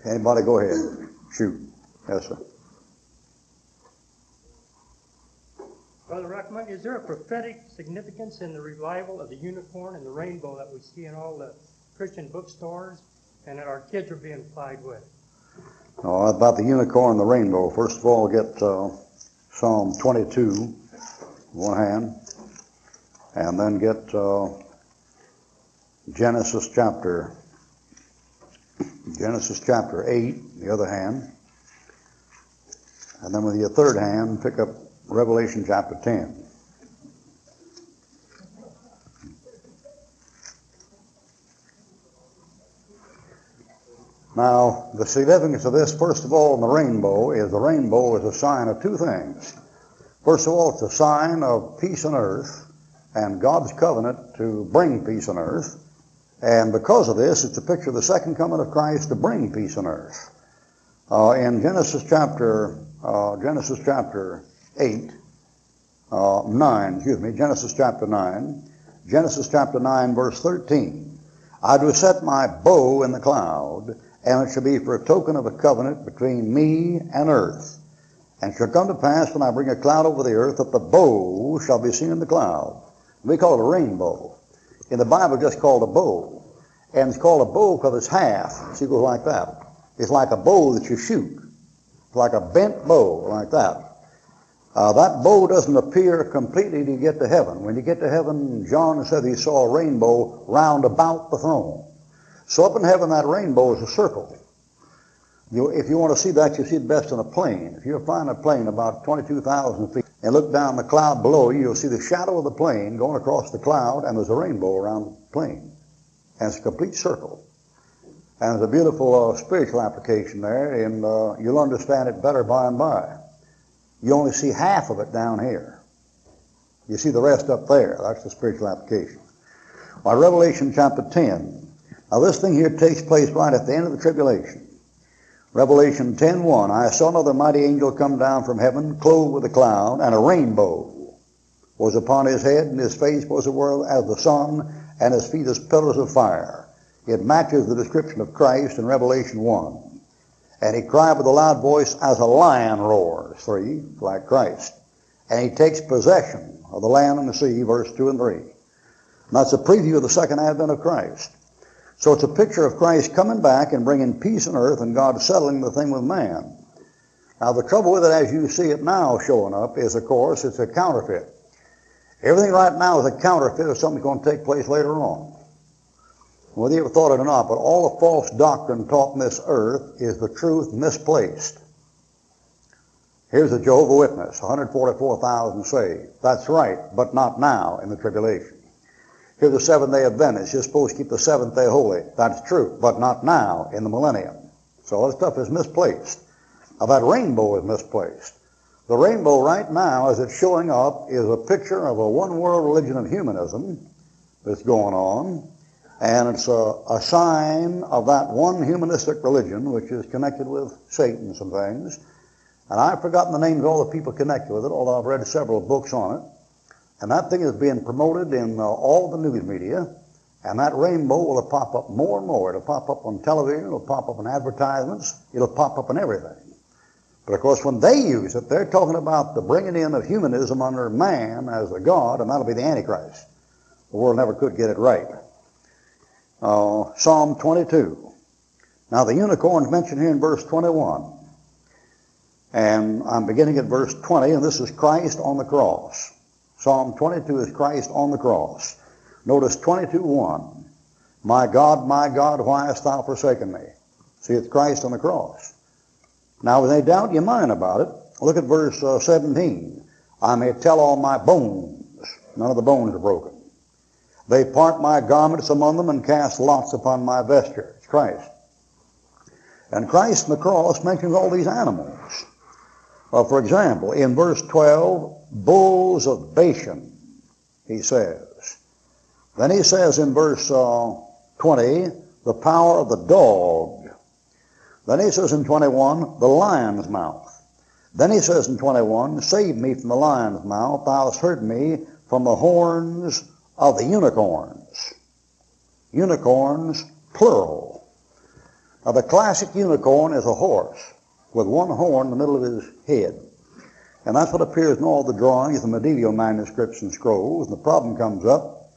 Anybody go ahead. Shoot. Yes, sir. Brother Ruckman, is there a prophetic significance in the revival of the unicorn and the rainbow that we see in all the Christian bookstores and that our kids are being plied with? Oh, about the unicorn and the rainbow. First of all, get Psalm 22, one hand, and then get Genesis chapter 8, the other hand. And then with your third hand, pick up Revelation chapter 10. Now, the significance of this, first of all, in the rainbow is a sign of two things. First of all, it's a sign of peace on earth and God's covenant to bring peace on earth. And because of this, it's a picture of the second coming of Christ to bring peace on earth. In Genesis chapter 9, verse 13. I do set my bow in the cloud, and it shall be for a token of a covenant between me and earth. And it shall come to pass when I bring a cloud over the earth that the bow shall be seen in the cloud. We call it a rainbow. In the Bible, it's just called a bow. And it's called a bow because it's half. See, it goes like that. It's like a bow that you shoot. It's like a bent bow, like that. That bow doesn't appear completely till you get to heaven. When you get to heaven, John said he saw a rainbow round about the throne. So up in heaven, that rainbow is a circle. If you want to see that, you see it best on a plane. If you find a plane about 22,000 feet and look down the cloud below you, you'll see the shadow of the plane going across the cloud, and there's a rainbow around the plane. And it's a complete circle. And there's a beautiful spiritual application there, and you'll understand it better by and by. You only see half of it down here. You see the rest up there. That's the spiritual application. By Revelation chapter 10. Now this thing here takes place right at the end of the tribulation. Revelation 10:1. I saw another mighty angel come down from heaven, clothed with a cloud, and a rainbow was upon his head, and his face was as the sun, and his feet as pillars of fire. It matches the description of Christ in Revelation 1. And he cried with a loud voice as a lion roars, 3, like Christ. And he takes possession of the land and the sea, verse 2 and 3. And that's a preview of the second advent of Christ. So it's a picture of Christ coming back and bringing peace on earth and God settling the thing with man. Now the trouble with it as you see it now showing up is, of course, it's a counterfeit. Everything right now is a counterfeit of something that's going to take place later on. Whether you ever thought it or not, but all the false doctrine taught on this earth is the truth misplaced. Here's a Jehovah's Witness, 144,000 saved. That's right, but not now in the tribulation. Here's the Seventh-day Adventist. You're supposed to keep the seventh day holy. That's true, but not now in the millennium. So all that stuff is misplaced. Now that rainbow is misplaced. The rainbow right now, as it's showing up, is a picture of a one-world religion of humanism that's going on. And it's a sign of that one humanistic religion, which is connected with Satan and some things. And I've forgotten the names of all the people connected with it, although I've read several books on it. And that thing is being promoted in all the news media. And that rainbow will pop up more and more. It'll pop up on television. It'll pop up in advertisements. It'll pop up in everything. But of course, when they use it, they're talking about the bringing in of humanism under man as a god, and that'll be the Antichrist. The world never could get it right. Psalm 22. Now the unicorn's mentioned here in verse 21. And I'm beginning at verse 20, and this is Christ on the cross. Psalm 22 is Christ on the cross. Notice 22:1. My God, why hast thou forsaken me? See, it's Christ on the cross. Now, with any doubt in your mind about it, look at verse 17. I may tell all my bones. None of the bones are broken. They part my garments among them and cast lots upon my vesture. It's Christ. And Christ on the cross mentions all these animals. For example, in verse 12, bulls of Bashan, he says. Then he says in verse 20, the power of the dog. Then he says in 21, the lion's mouth. Then he says in 21, save me from the lion's mouth, thou hast heard me from the horns of the unicorns. Unicorns, plural. Now, the classic unicorn is a horse with one horn in the middle of his head. And that's what appears in all the drawings, the medieval manuscripts and scrolls. And the problem comes up,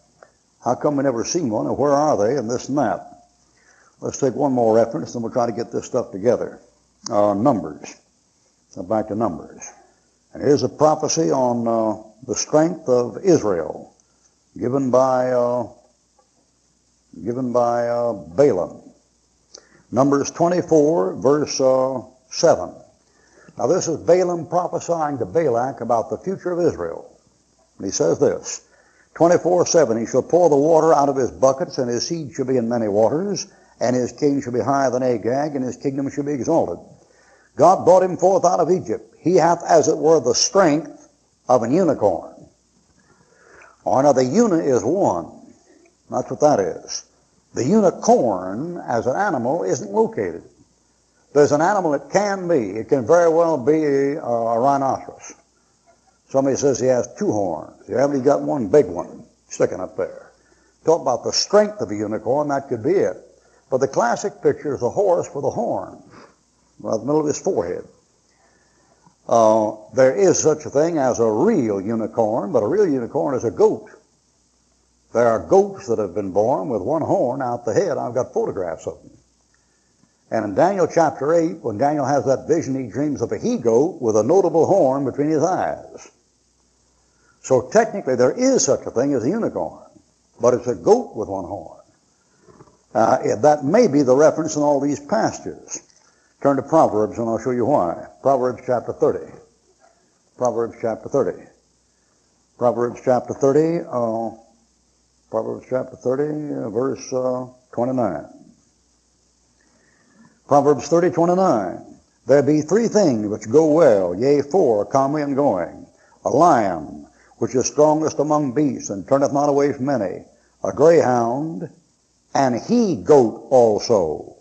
how come we never seen one, and where are they, and this and that? Let's take one more reference, and we'll try to get this stuff together. Numbers. So back to Numbers. And here's a prophecy on the strength of Israel, given by Balaam. Numbers 24, verse 7. Now this is Balaam prophesying to Balak about the future of Israel. And he says this, 24:7, he shall pour the water out of his buckets, and his seed shall be in many waters, and his king shall be higher than Agag, and his kingdom shall be exalted. God brought him forth out of Egypt. He hath, as it were, the strength of an unicorn. Or now the uni is one. That's what that is. The unicorn as an animal isn't located. There's an animal it can be. It can very well be a rhinoceros. Somebody says he has two horns. Yeah, but he's got one big one sticking up there. Talk about the strength of a unicorn, that could be it. But the classic picture is a horse with a horn right in the middle of his forehead. There is such a thing as a real unicorn, but a real unicorn is a goat. There are goats that have been born with one horn out the head. I've got photographs of them. And in Daniel chapter 8, when Daniel has that vision, he dreams of a he-goat with a notable horn between his eyes. So technically there is such a thing as a unicorn, but it's a goat with one horn. That may be the reference in all these passages. Turn to Proverbs and I'll show you why. Proverbs chapter 30. Proverbs chapter 30. Proverbs chapter 30, verse 29. Proverbs 30:29. There be three things which go well, yea, four, comely and going. A lion, which is strongest among beasts, and turneth not away from any. A greyhound, and he-goat also,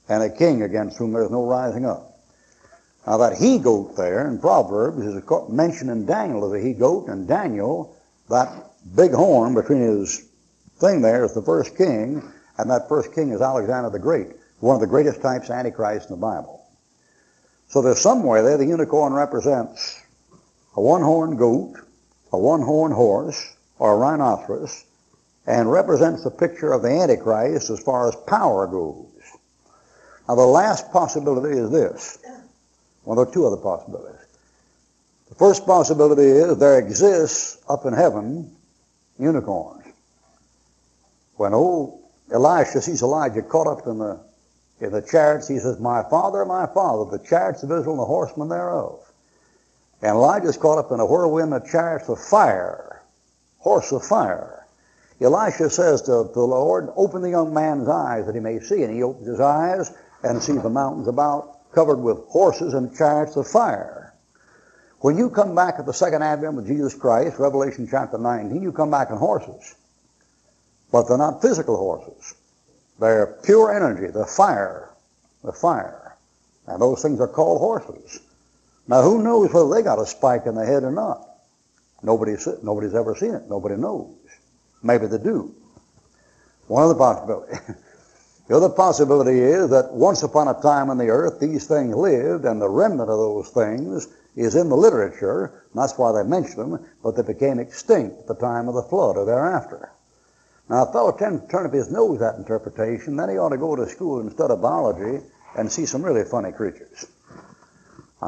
and a king against whom there is no rising up. Now that he-goat there in Proverbs is mentioned in Daniel as a he-goat, and Daniel, that big horn between his thing there is the first king, and that first king is Alexander the Great, one of the greatest types of Antichrist in the Bible. So there's somewhere there the unicorn represents a one-horned goat, a one-horned horse, or a rhinoceros, and represents the picture of the Antichrist as far as power goes. Now the last possibility is this. Well, there are two other possibilities. The first possibility is there exists up in heaven unicorns. When old Elisha sees Elijah caught up in the chariots, he says, my father, the chariots of Israel and the horsemen thereof. And Elijah's caught up in a whirlwind of chariots of fire, horse of fire. Elisha says to the Lord, open the young man's eyes that he may see. And he opens his eyes and sees the mountains about covered with horses and chariots of fire. When you come back at the second advent of Jesus Christ, Revelation chapter 19, you come back on horses. But they're not physical horses. They're pure energy. They're fire. They're fire. And those things are called horses. Now who knows whether they got a spike in the head or not? Nobody's ever seen it. Nobody knows. Maybe they do. One other possibility. The other possibility is that once upon a time on the earth, these things lived, and the remnant of those things is in the literature, and that's why they mention them, but they became extinct at the time of the flood or thereafter. Now, a fellow tends to turn up his nose at interpretation, then he ought to go to school and study biology and see some really funny creatures.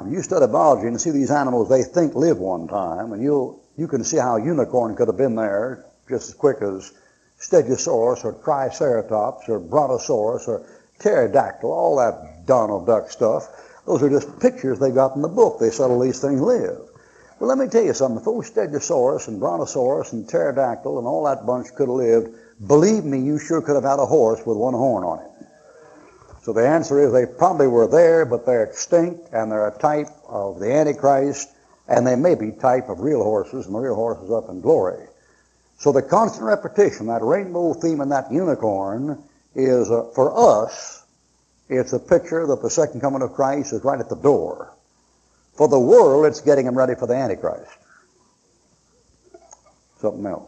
You study biology and see these animals they think lived one time, and you can see how a unicorn could have been there just as quick as Stegosaurus or Triceratops or Brontosaurus or Pterodactyl, all that Donald Duck stuff. Those are just pictures they got in the book. They said all these things live. Well, let me tell you something. If those Stegosaurus and Brontosaurus and Pterodactyl and all that bunch could have lived, believe me, you sure could have had a horse with one horn on it. So the answer is they probably were there, but they're extinct, and they're a type of the Antichrist, and they may be type of real horses, and the real horses up in glory. So the constant repetition, that rainbow theme and that unicorn is, for us, it's a picture that the second coming of Christ is right at the door. For the world, it's getting them ready for the Antichrist. Something else.